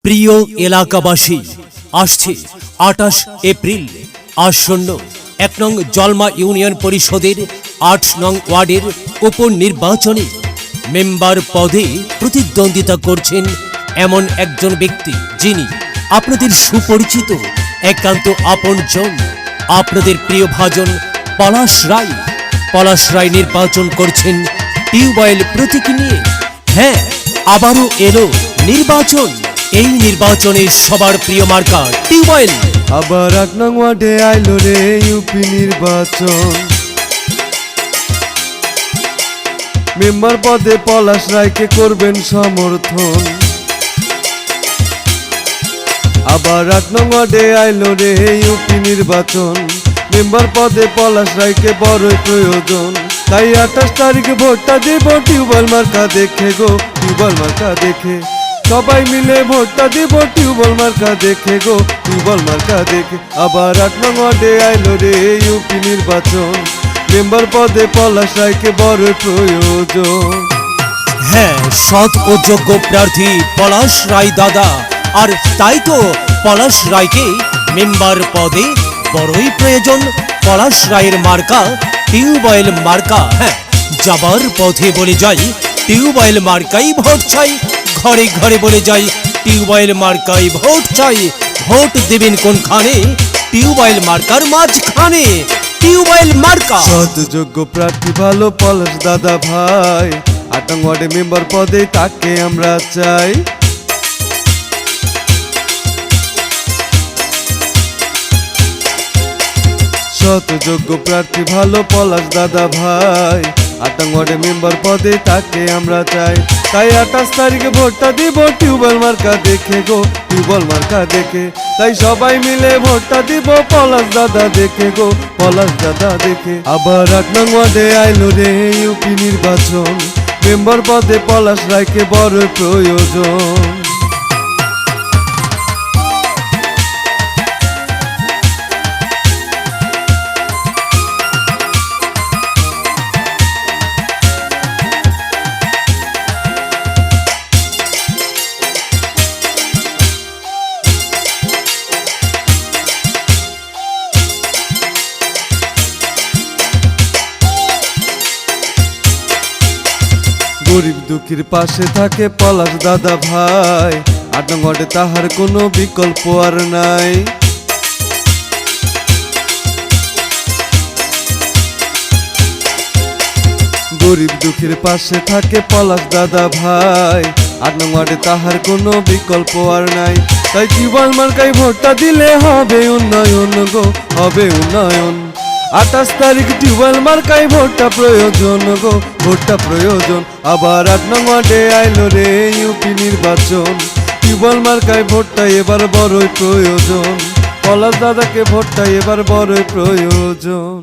প্রিয় এলাকাবাসী, আসছে ২৮ এপ্রিল আসন্ন ১ নং জলমা ইউনিয়ন পরিষদের ৮ নং ওয়ার্ডের উপনির্বাচনে মেম্বার পদে প্রতিদ্বন্দ্বিতা করছেন এমন একজন ব্যক্তি, যিনি আপনাদের সুপরিচিত একান্ত আপনজন, আপনাদের প্রিয় ভাজন পলাশ রায়। পলাশ রায় নির্বাচন করছেন টিউবওয়েল প্রতীক নিয়ে। হ্যাঁ, আবারও এলো নির্বাচন। এই নির্বাচনে সবার প্রিয় মার্কা টিউবওয়েল। আবার ৮ নং ওয়ার্ডে আইলো রে ইউপি নির্বাচন। মেম্বার পদে পলাশ রায়কে করবেন সমর্থন। আবার ৮ নং ওয়ার্ডে আইলো রে ইউপি নির্বাচন। মেম্বার পদে পলাশ রায়কে বড়ই প্রয়োজন। তাই ২৮ তারিখে ভোটটা দেব টিউবওয়েল মার্কা দেখে গো, টিউবওয়েল মার্কা দেখে। সবাই মিলে ভোটটা দিব টিউবওয়েল মার্কা দেখে গো, টিউবওয়েল মার্কা দেখে। আবার ৮ নং ওয়ার্ডে আইলো রে ইউপি নির্বাচন। মেম্বার পদে পলাশ রায়কে বড় প্রয়োজন। হ্যাঁ, সৎ ও যোগ্য প্রার্থী পলাশ রায় দাদা, আর তাই তো পলাশ রায়কে মেম্বার পদে বড়ই প্রয়োজন। পলাশ রায়ের মার্কা টিউবওয়েল মার্কা। হ্যাঁ, যাবার পথে বলে যাই টিউবওয়েল মার্কাই ভোট চাই, ঘরে ঘরে বলে যাই টিউবওয়েল মার্কাই ভোট চাই। ভোট দেবেন কোনখানে? টিউবওয়েল মার্কার মাঝখানে। টিউবওয়েল মার্কা। সৎ যোগ্য প্রার্থী ভালো পলাশ দাদা ভাই। ৮ নং ওয়ার্ডে মেম্বার পদে তাকে আমরা চাই। সৎ যোগ্য প্রার্থী ভালো পলাশ দাদা ভাই। ৮ নং ওয়ার্ডে মেম্বার পদে তাকে আমরা চাই। তাই ২৮ তারিখে ভোটটা দিব টিউবওয়েল মার্কা দেখে গো, টিউবওয়েল মার্কা দেখে। তাই সবাই মিলে ভোটটা দিব পলাশ দাদা দেখে গো, পলাশ দাদা দেখে। আবার ৮ নং ওয়ার্ডে আইলো রে ইউপি নির্বাচন। মেম্বার পদে পলাশ রায়কে বড় প্রয়োজন। গরিব দুঃখীর পাশে থাকে পলাশ দাদা ভাই। ৮ নং ওয়ার্ডে তাহার কোনো বিকল্প আর নাই। গরিব দুঃখীর পাশে থাকে পলাশ দাদা ভাই। ৮ নং ওয়ার্ডে তাহার কোনো বিকল্প আর নাই। তাই টিউবওয়েল মার্কায় ভোটটা দিলে হবে উন্নয়ন গো, হবে উন্নয়ন। ২৮ তারিখ টিউবওয়েল মার্কায় ভোটটা প্রয়োজন গো, ভোটটা প্রয়োজন। আবার ৮ নং ওয়ার্ডে আইলো রে ইউপি নির্বাচন। টিউবওয়েল মার্কায় ভোটটা এবার বড়ই প্রয়োজন। পলাশ দাদাকে ভোটটা এবার বড়ই প্রয়োজন।